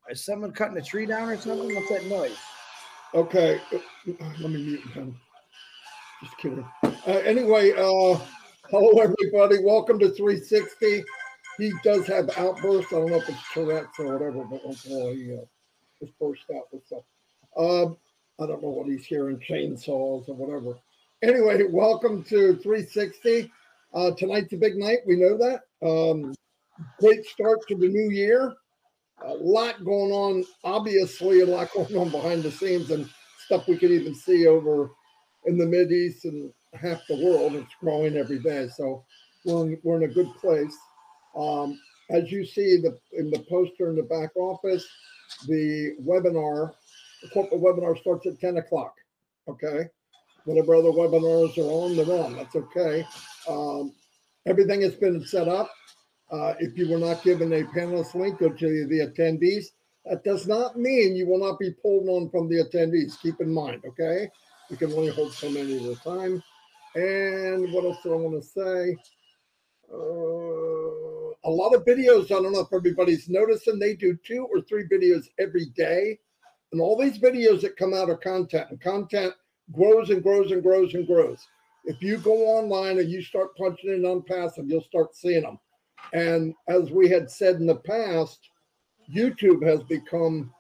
Is someone cutting a tree down or something? What's that noise? Okay, let me mute him. Just kidding. Anyway, hello everybody. Welcome to 360. He does have outbursts. I don't know if it's Tourette's or whatever, but once in a while he just bursts out with stuff. I don't know what he's hearing, chainsaws or whatever. Anyway, welcome to 360. Tonight's a big night. We know that. Great start to the new year. A lot going on, obviously, a lot going on behind the scenes and stuff we can even see over in the Mideast and half the world. It's growing every day. So we're in a good place. As you see in the poster in the back office, the corporate webinar starts at 10 o'clock. Okay. Whatever other webinars are on, they're on. That's okay. Everything has been set up. If you were not given a panelist link, go to the attendees. That does not mean you will not be pulled on from the attendees. Keep in mind, okay? You can only hold so many at a time. And what else do I want to say? A lot of videos. I don't know if everybody's noticing. They do 2 or 3 videos every day. And all these videos that come out are content. And content grows and grows and grows and grows. If you go online and you start punching it on passive, you'll start seeing them. And as we had said in the past, YouTube has become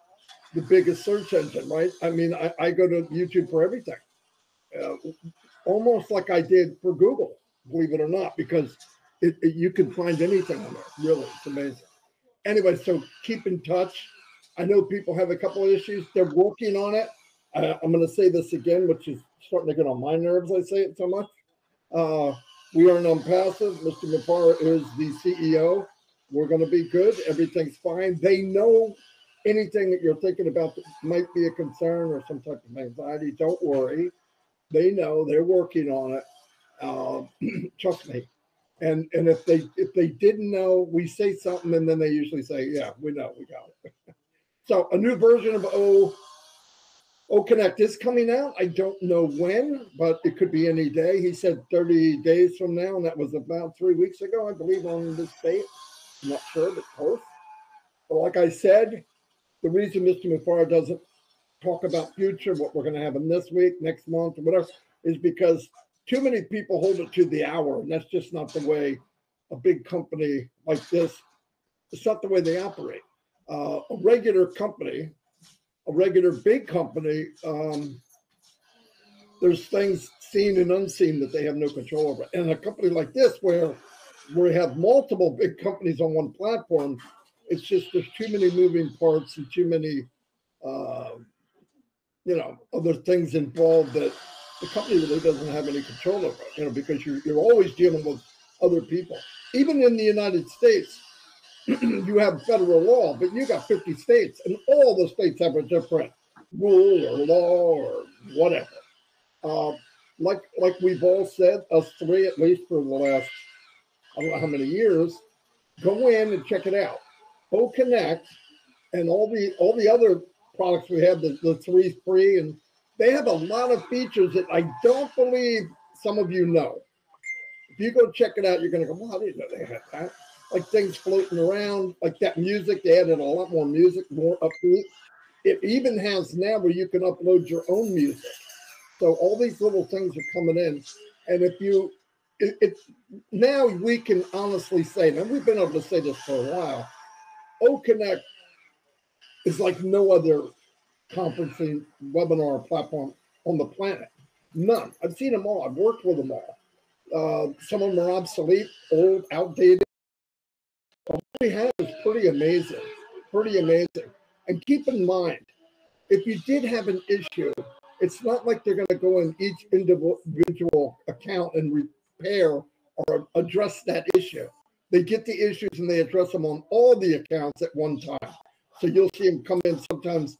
the biggest search engine, right? I mean, I go to YouTube for everything, almost like I did for Google, believe it or not, because you can find anything on there. Really, it's amazing. Anyway, so keep in touch. I know people have a couple of issues. They're working on it. I'm going to say this again, which is starting to get on my nerves. I say it so much. We are non-passive. Mr. Mapara is the CEO. We're going to be good. Everything's fine. They know anything that you're thinking about that might be a concern or some type of anxiety. Don't worry. They know. They're working on it. Trust me. And if they didn't know, we say something and then they usually say, "Yeah, we know. We got it." So a new version of Connect is coming out. I don't know when, but it could be any day. He said 30 days from now, and that was about 3 weeks ago, I believe, on this date. I'm not sure, but close. But like I said, the reason Mr. Mufara doesn't talk about future, what we're going to have in this week, next month, or whatever, is because too many people hold it to the hour, and that's just not the way a big company like this, it's not the way they operate. A regular company, a regular big company, there's things seen and unseen that they have no control over. And a company like this, where we have multiple big companies on one platform, it's just there's too many moving parts and too many, other things involved that the company really doesn't have any control over. Because you're always dealing with other people. Even in the United States, you have federal law, but you got 50 states, and all the states have a different rule or law or whatever. Like we've all said, us three, at least for the last, I don't know how many years, go in and check it out. Connect and all the other products we have, the 3 free, and they have a lot of features that I don't believe some of you know. If you go check it out, you're going to go, well, I didn't know they had that. Like things floating around, like that music. They added a lot more music, more upbeat. It even has now where you can upload your own music. So all these little things are coming in. And if you, now we can honestly say, and we've been able to say this for a while, Connect is like no other conferencing webinar platform on the planet. None. I've seen them all. I've worked with them all. Some of them are obsolete, old, outdated. What we have is pretty amazing, And keep in mind, if you did have an issue, it's not like they're going to go in each individual account and repair or address that issue. They get the issues and they address them on all the accounts at one time. So you'll see them come in sometimes.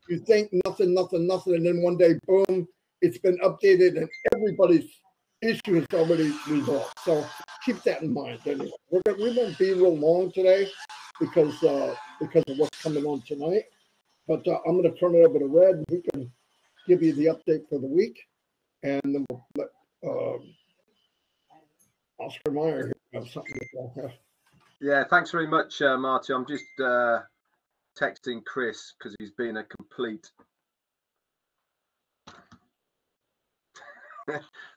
You think nothing, and then one day, boom, it's been updated and everybody's issue is already resolved. So keep that in mind. Anyway, we won't be real long today because of what's coming on tonight. But I'm going to turn it over to Red, and he can give you the update for the week, and then we'll let Oscar Meyer have something to say. Yeah, thanks very much, Marty. I'm just texting Chris because he's been a complete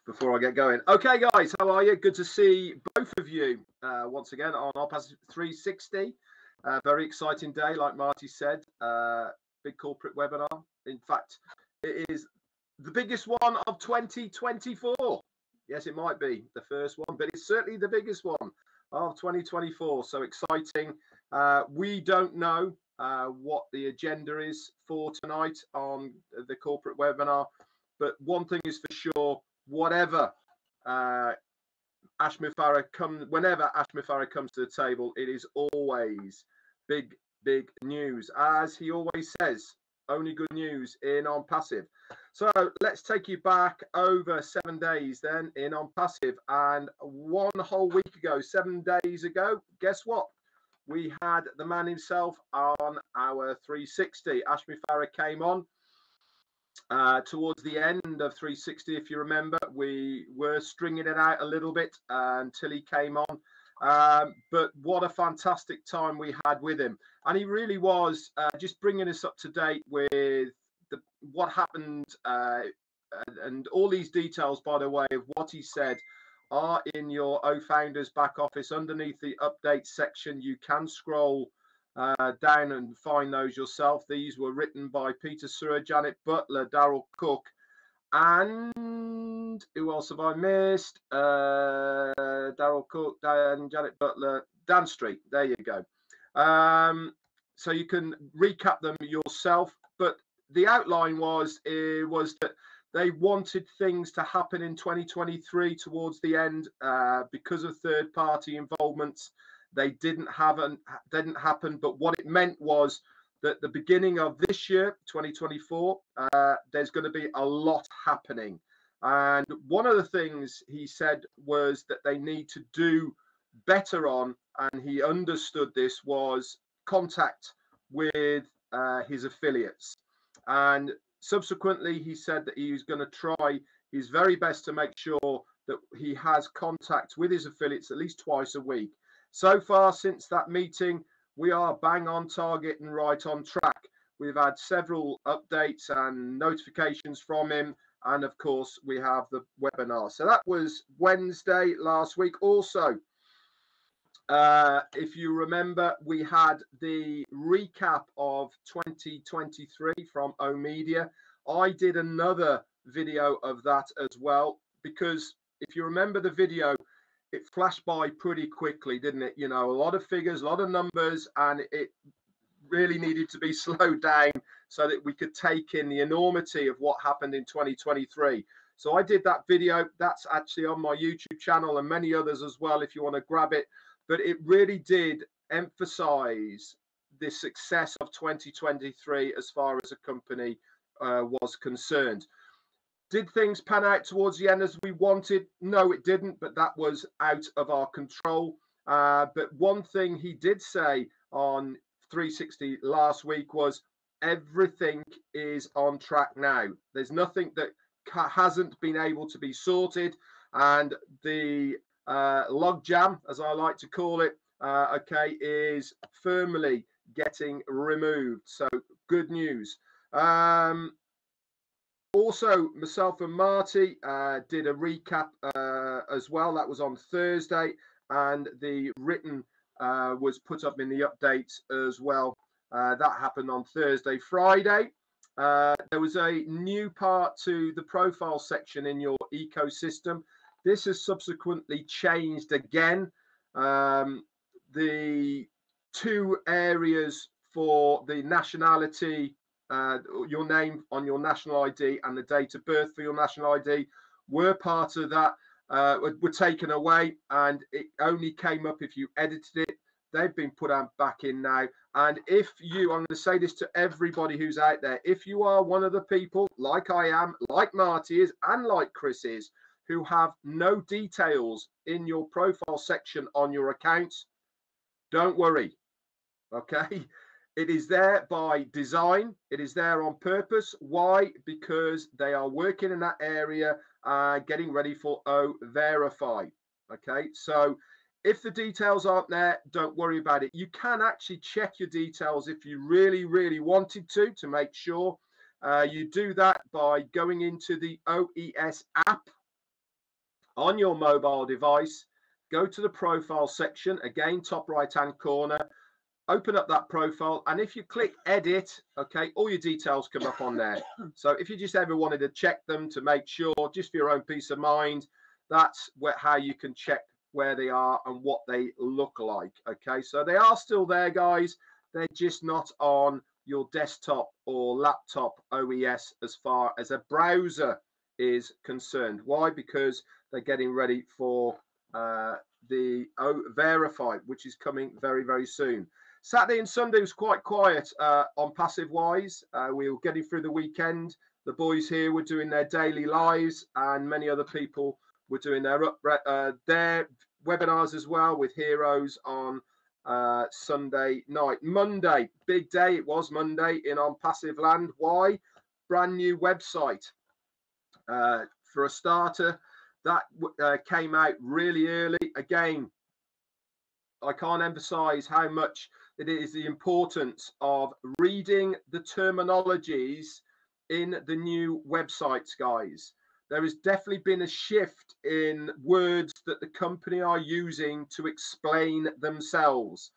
before I get going. Okay, guys, how are you? Good to see both of you once again on our Passive 360. Very exciting day, like Marty said. Big corporate webinar. In fact, it is the biggest one of 2024. Yes, it might be the first one, but it's certainly the biggest one of 2024. So exciting. We don't know what the agenda is for tonight on the corporate webinar, but one thing is for sure, whatever whenever Ashmi Farah comes to the table, it is always big news. As he always says, only good news in On Passive. So let's take you back over 7 days then in On Passive. And 1 whole week ago, 7 days ago, guess what? We had the man himself on our 360. Ashmi Farah came on. Towards the end of 360, if you remember, we were stringing it out a little bit until he came on. But what a fantastic time we had with him. And he really was just bringing us up to date with what happened and all these details, by the way, of what he said are in your O-Founders back office. Underneath the update section, you can scroll down and find those yourself. These were written by Peter Surra, Janet Butler, Daryl Cook, and who else have I missed? Daryl Cook, Janet Butler, Dan Street. There you go. So you can recap them yourself. But the outline was that they wanted things to happen in 2023 towards the end because of third-party involvements. They didn't happen, but what it meant was that the beginning of this year, 2024, there's going to be a lot happening. And one of the things he said was that they need to do better on, and he understood this, was contact with his affiliates. And subsequently, he said that he was going to try his very best to make sure that he has contact with his affiliates at least twice a week. So far, since that meeting, we are bang on target and right on track. We've had several updates and notifications from him. And of course, we have the webinar. So that was Wednesday last week. Also, if you remember, we had the recap of 2023 from O Media. I did another video of that as well, because if you remember the video, it flashed by pretty quickly, didn't it? You know, a lot of figures, a lot of numbers, and it really needed to be slowed down so that we could take in the enormity of what happened in 2023. So I did that video. That's actually on my YouTube channel and many others as well, if you want to grab it. But it really did emphasize the success of 2023 as far as a company was concerned. Did things pan out towards the end as we wanted? No, it didn't, but that was out of our control. But one thing he did say on 360 last week was everything is on track now. There's nothing that hasn't been able to be sorted, and the log jam, as I like to call it, okay, is firmly getting removed. So good news. Also, myself and Marty did a recap as well. That was on Thursday, and the written was put up in the updates as well. That happened on Thursday. Friday, there was a new part to the profile section in your ecosystem. This has subsequently changed again. The two areas for the nationality, your name on your national ID and the date of birth for your national ID were part of that, were taken away, and it only came up if you edited it. They've been put back in now. And if you, I'm going to say this to everybody who's out there, if you are one of the people, like I am, like Marty is, and like Chris is, who have no details in your profile section on your accounts, don't worry, okay? It is there by design. It is there on purpose. Why? Because they are working in that area, getting ready for O Verify. Okay, so if the details aren't there, don't worry about it. You can actually check your details if you really, really wanted to make sure. You do that by going into the OES app on your mobile device, go to the profile section, again, top right-hand corner, open up that profile, and if you click edit, okay, all your details come up on there. So if you just ever wanted to check them to make sure, just for your own peace of mind, that's how you can check where they are and what they look like. Okay, so they are still there, guys. They're just not on your desktop or laptop OES as far as a browser is concerned. Why? Because they're getting ready for the Verify, which is coming very, very soon. Saturday and Sunday was quite quiet on Passive Wise. We were getting through the weekend. The boys here were doing their daily lives, and many other people were doing their webinars as well with heroes on Sunday night. Monday, big day. It was Monday in On Passive Land. Why? Brand new website. For a starter, that came out really early. Again, I can't emphasize how much it is the importance of reading the terminologies in the new websites, guys. There has definitely been a shift in words that the company are using to explain themselves.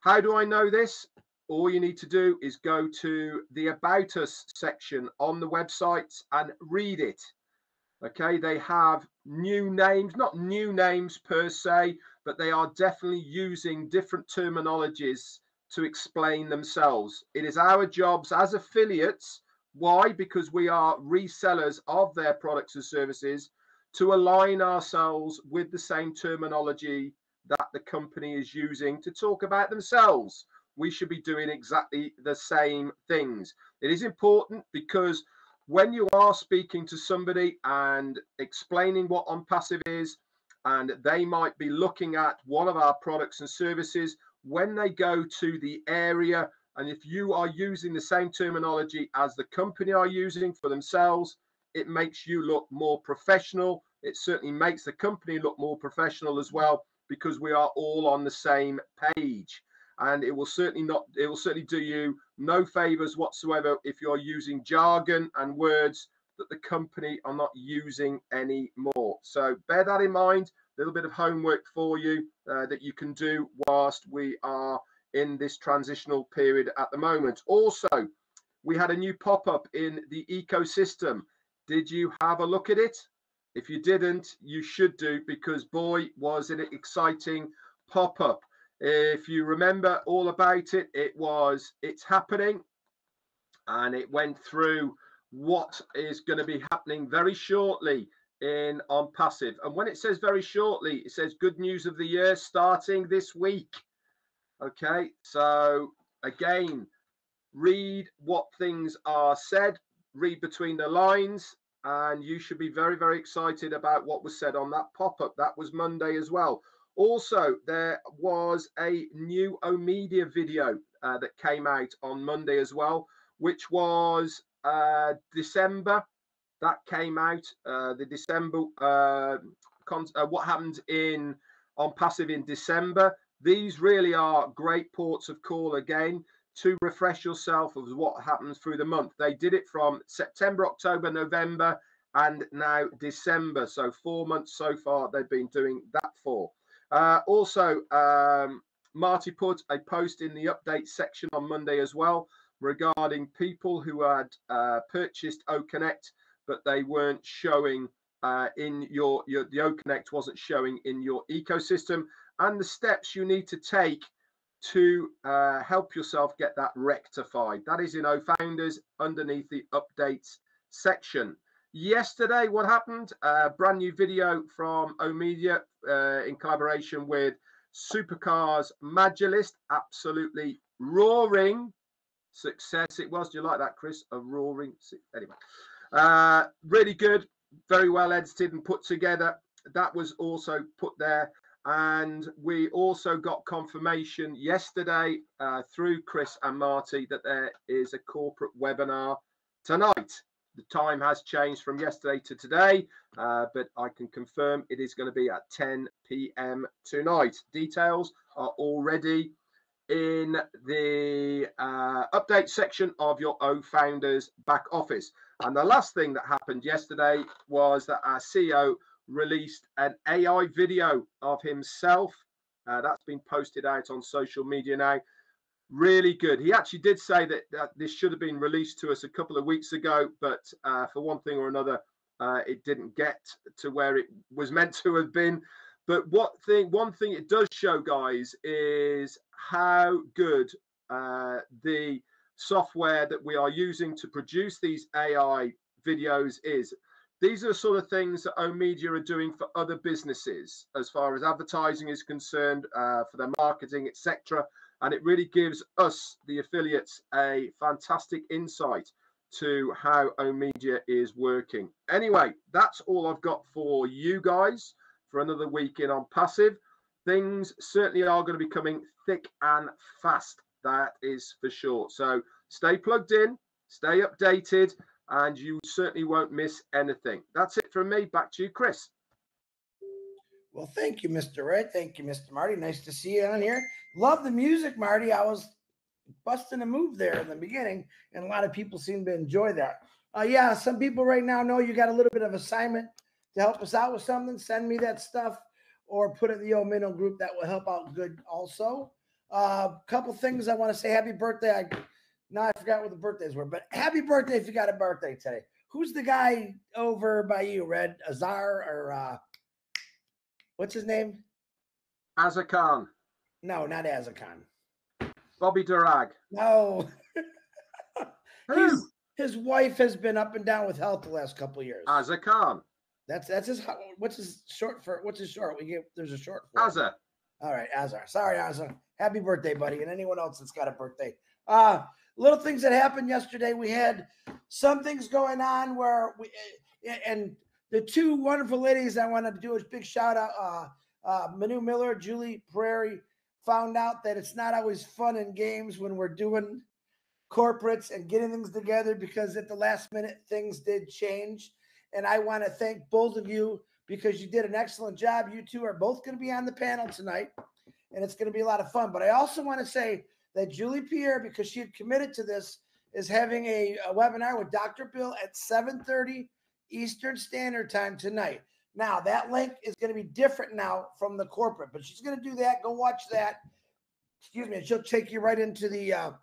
How do I know this? All you need to do is go to the About Us section on the websites and read it. Okay, they have new names, not new names per se, but they are definitely using different terminologies to explain themselves. It is our jobs as affiliates. Why? Because we are resellers of their products and services, to align ourselves with the same terminology that the company is using to talk about themselves. We should be doing exactly the same things. It is important because when you are speaking to somebody and explaining what On Passive is, and they might be looking at one of our products and services, when they go to the area, and if you are using the same terminology as the company are using for themselves, it makes you look more professional. It certainly makes the company look more professional as well, because we are all on the same page. And it will certainly do you no favors whatsoever if you're using jargon and words that the company are not using anymore. So bear that in mind. A little bit of homework for you that you can do whilst we are in this transitional period at the moment. Also, we had a new pop-up in the ecosystem. Did you have a look at it? If you didn't, you should do, because boy, was it an exciting pop-up. If you remember all about it, it's happening, and it went through what is going to be happening very shortly in On Passive. And when it says very shortly, it says good news of the year starting this week. Okay, so again, read what things are said, read between the lines, and you should be very, very excited about what was said on that pop-up. That was Monday as well. Also, there was a new O-Media video that came out on Monday as well, which was December. That came out, the December, what happened on Passive in December. These really are great ports of call again to refresh yourself of what happens through the month. They did it from September, October, November, and now December. So 4 months so far they've been doing that for. Also, Marty put a post in the update section on Monday as well regarding people who had purchased OConnect, but they weren't showing in the OConnect wasn't showing in your ecosystem, and the steps you need to take to help yourself get that rectified. That is in OFounders underneath the updates section. Yesterday, what happened? Brand new video from O-Media in collaboration with Supercars Magilist. Absolutely roaring success it was. Do you like that, Chris? A roaring. Anyway, really good, very well edited and put together. That was also put there. And we also got confirmation yesterday through Chris and Marty that there is a corporate webinar tonight. The time has changed from yesterday to today, but I can confirm it is going to be at 10 p.m. tonight. Details are already in the update section of your O Founders back office. And the last thing that happened yesterday was that our CEO released an AI video of himself. That's been posted out on social media now. Really good. He actually did say that this should have been released to us a couple of weeks ago, but for one thing or another, it didn't get to where it was meant to have been. But one thing it does show, guys, is how good the software that we are using to produce these AI videos is. These are the sort of things that oMedia are doing for other businesses as far as advertising is concerned, for their marketing, etc. And it really gives us, the affiliates, a fantastic insight to how oMedia is working. Anyway, that's all I've got for you guys for another week in on Passive. Things certainly are going to be coming thick and fast. That is for sure. So stay plugged in, stay updated, and you certainly won't miss anything. That's it from me. Back to you, Chris. Well, thank you, Mr. Red. Thank you, Mr. Marty. Nice to see you on here. Love the music, Marty. I was busting a move there in the beginning, and a lot of people seem to enjoy that. Yeah, some people right now know you got a little bit of assignment to help us out with something. Send me that stuff or put it in the Omino group. That will help out good also. Couple things I want to say. Happy birthday. I forgot what the birthdays were, but happy birthday if you got a birthday today. Who's the guy over by you, Red? Azar or what's his name? Azarkan. No, not Azarkan. Bobby Durag. No. His wife has been up and down with health the last couple of years. Azarkan. That's his. What's his short for? What's his short? There's a short for Azar. All right, Azar. Sorry, Azar. Happy birthday, buddy, and anyone else that's got a birthday. Little things that happened yesterday. We had some things going on where and the two wonderful ladies I wanted to do a big shout out. Manu Miller, Julie Prairie found out that it's not always fun and games when we're doing corporates and getting things together, because at the last minute things did change. And I want to thank both of you because you did an excellent job. You two are both going to be on the panel tonight, and it's going to be a lot of fun. But I also want to say that Julie Pierre, because she had committed to this, is having a webinar with Dr. Bill at 7:30 Eastern Standard Time tonight. Now, that link is going to be different now from the corporate, but she's going to do that. Go watch that. Excuse me. And she'll take you right into the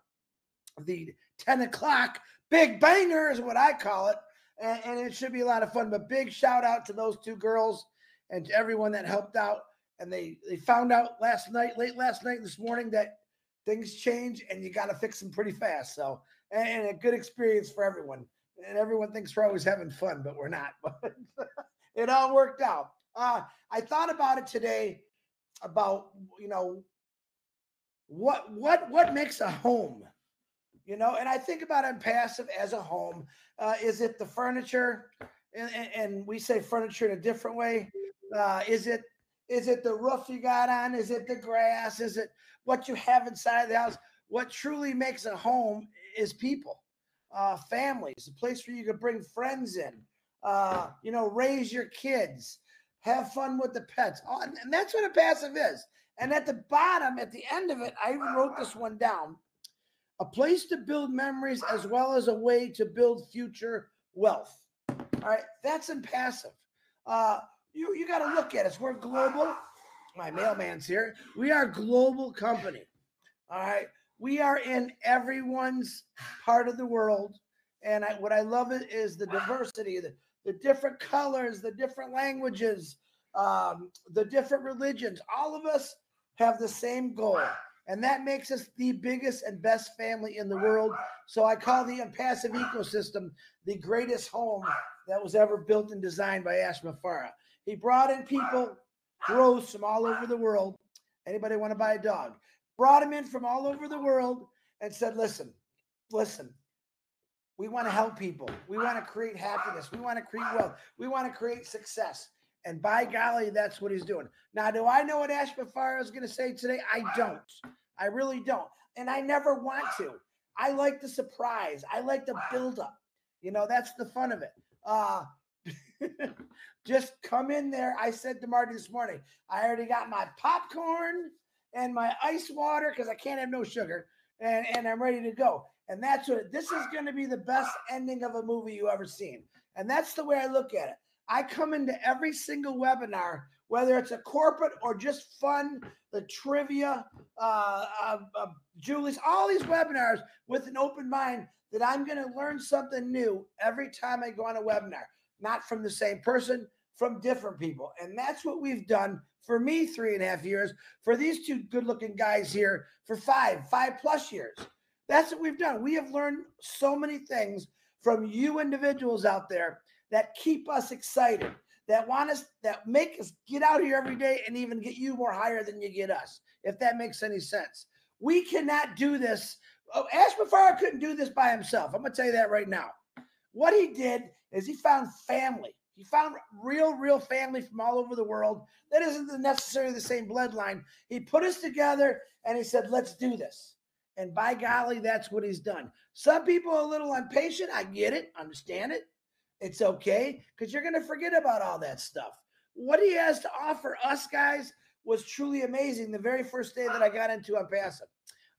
10 o'clock big banger is what I call it. And it should be a lot of fun. But big shout out to those two girls and to everyone that helped out. And they found out late last night, this morning, that things change and you got to fix them pretty fast. So, and a good experience for everyone. And everyone thinks we're always having fun, but we're not. But it all worked out. I thought about it today about, what makes a home, and I think about it in passive as a home. Is it the furniture? And we say furniture in a different way. Is it the roof you got on? Is it the grass? Is it what you have inside the house? What truly makes a home is people, families, a place where you can bring friends in, raise your kids, have fun with the pets. And that's what a passive is. And at the bottom, at the end of it, I even wrote this one down: a place to build memories as well as a way to build future wealth. All right, that's in passive. You got to look at us. We're global. My mailman's here. We are a global company. All right, we are in everyone's part of the world, and what I love it is the diversity, the different colors, the different languages, the different religions. All of us have the same goal. And that makes us the biggest and best family in the world. So I call the passive ecosystem the greatest home that was ever built and designed by Ash Mafara. He brought in people, growths from all over the world. Anybody want to buy a dog? Brought them in from all over the world and said, listen, we want to help people. We want to create happiness. We want to create wealth. We want to create success. And by golly, that's what he's doing. Now, do I know what Ash Mafara is going to say today? I don't. I really don't. And I never want to. I like the surprise. I like the buildup. You know, that's the fun of it. Just come in there. I said to Marty this morning, I already got my popcorn and my ice water because I can't have no sugar, and I'm ready to go. And that's what this is going to be, the best ending of a movie you ever seen. And that's the way I look at it. I come into every single webinar, whether it's a corporate or just fun, the trivia, Julie's, all these webinars with an open mind that I'm going to learn something new every time I go on a webinar, not from the same person, from different people. And that's what we've done for me 3.5 years, for these two good looking guys here for 5+ years. That's what we've done. We have learned so many things from you individuals out there that keep us excited, that want us, that make us get out here every day and even get you more higher than you get us, if that makes any sense. We cannot do this. Ashmafar couldn't do this by himself. I'm going to tell you that right now. What he did is he found family. He found real family from all over the world. That isn't necessarily the same bloodline. He put us together and he said, let's do this. And by golly, that's what he's done. Some people are a little impatient. I get it. Understand it. It's okay, because you're going to forget about all that stuff. What he has to offer us guys was truly amazing the very first day that I got into Unpassive.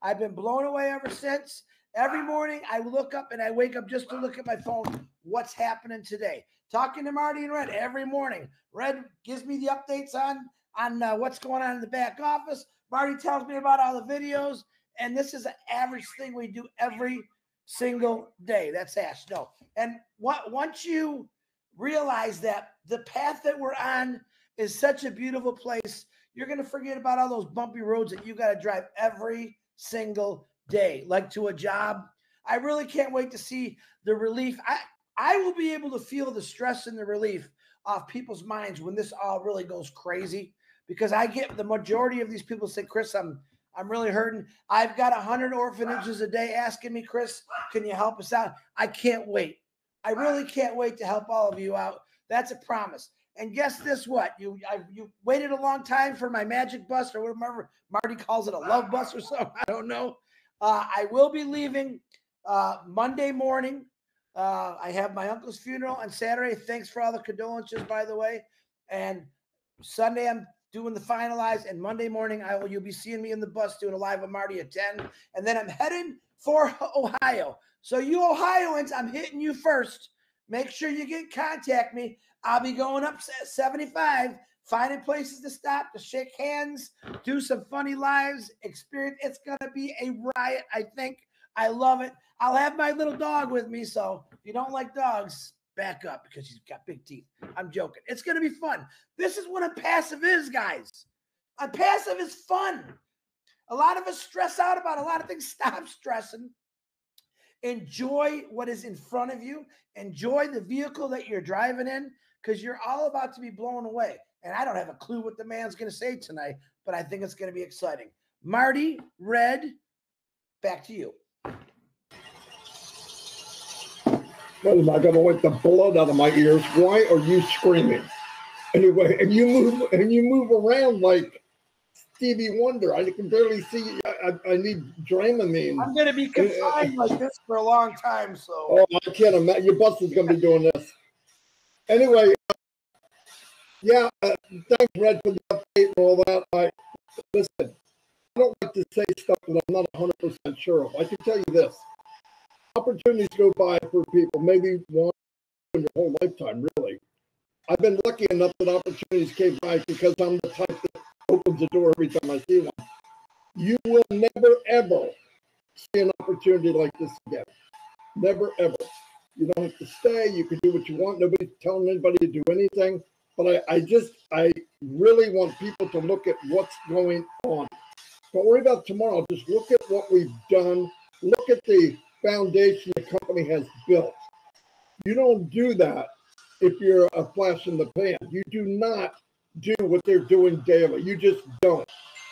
I've been blown away ever since. Every morning I look up and I wake up just to look at my phone. What's happening today? Talking to Marty and Red every morning. Red gives me the updates on what's going on in the back office. Marty tells me about all the videos. And this is an average thing we do every single day. That's Ash. No. And once you realize that the path that we're on is such a beautiful place, you're going to forget about all those bumpy roads that you got to drive every single day, like to a job. I really can't wait to see the relief. I will be able to feel the stress and the relief off people's minds when this all really goes crazy, because I get the majority of these people say, Chris, I'm really hurting. I've got 100 orphanages a day asking me, Chris, can you help us out? I can't wait. I really can't wait to help all of you out. That's a promise. And guess this, what? You waited a long time for my magic bus, or whatever Marty calls it, a love bus or something. I don't know. I will be leaving Monday morning. I have my uncle's funeral on Saturday. Thanks for all the condolences, by the way. And Sunday, I'm doing the finalize, and Monday morning you'll be seeing me in the bus doing a live with Marty at 10, and then I'm heading for Ohio. So you Ohioans, I'm hitting you first. Make sure you contact me. I'll be going up 75, finding places to stop, to shake hands, do some funny lives, experience. It's gonna be a riot, I think. I love it. I'll have my little dog with me, so if you don't like dogs, back up, because she's got big teeth. I'm joking. It's going to be fun. This is what Unpassive is, guys. Unpassive is fun. A lot of us stress out about a lot of things. Stop stressing. Enjoy what is in front of you. Enjoy the vehicle that you're driving in, because you're all about to be blown away. And I don't have a clue what the man's going to say tonight, but I think it's going to be exciting. Marty, Red, back to you. What am I going to wipe the blood out of my ears? Why are you screaming? Anyway, and you move around like Stevie Wonder. I can barely see. I need Dramamine. I'm going to be confined like this for a long time. So. Oh, I can't imagine. Your bus is going to be doing this. Anyway, yeah. Thanks, Red, for the update and all that. Listen, I don't like to say stuff that I'm not 100% sure of. I can tell you this. Opportunities go by for people, maybe one in your whole lifetime, really. I've been lucky enough that opportunities came by because I'm the type that opens the door every time I see one. You will never, ever see an opportunity like this again. Never, ever. You don't have to stay. You can do what you want. Nobody's telling anybody to do anything. But I really want people to look at what's going on. Don't worry about tomorrow. Just look at what we've done. Look at the foundation the company has built. You don't do that if you're a flash in the pan. You do not do what they're doing daily. You just don't.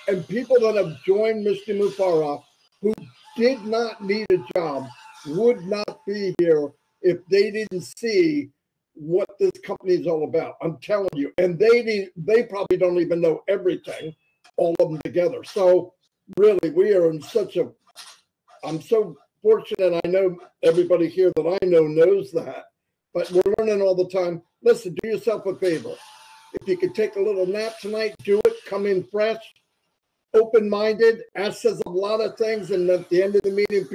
And people that have joined Mr. Mufarov who did not need a job would not be here if they didn't see what this company is all about. I'm telling you. And they probably don't even know everything, all of them together. So really, we are in I'm so fortunate. I know everybody here that I know knows that, but we're learning all the time. Listen, do yourself a favor. If you could take a little nap tonight, do it. Come in fresh, open-minded. Ash says a lot of things, and at the end of the meeting,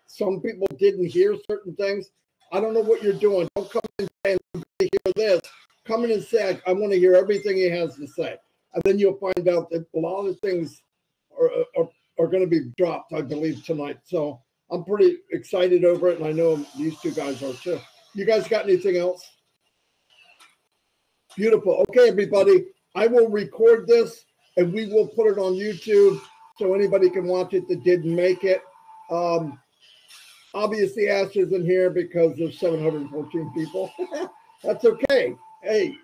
some people didn't hear certain things. I don't know what you're doing. Don't come in saying, I'm going to hear this. Come in and say, I want to hear everything he has to say. And then you'll find out that a lot of things are going to be dropped, I believe, tonight. So I'm pretty excited over it, and I know these two guys are too. You guys got anything else? Beautiful. Okay, everybody. I will record this, and we will put it on YouTube so anybody can watch it that didn't make it. Obviously, Ash isn't here because there's 714 people. That's okay. Hey,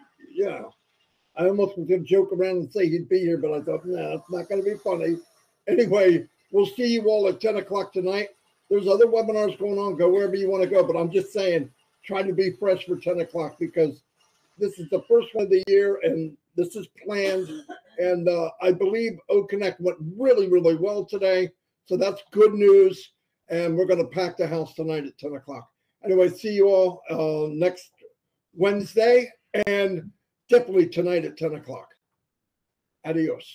I almost was going to joke around and say he'd be here, but I thought, no, it's not going to be funny. Anyway, we'll see you all at 10 o'clock tonight. There's other webinars going on. Go wherever you want to go. But I'm just saying, try to be fresh for 10 o'clock because this is the first one of the year, and this is planned. And I believe O-Connect went really, really well today. So that's good news. And we're going to pack the house tonight at 10 o'clock. Anyway, see you all next Wednesday and definitely tonight at 10 o'clock. Adios.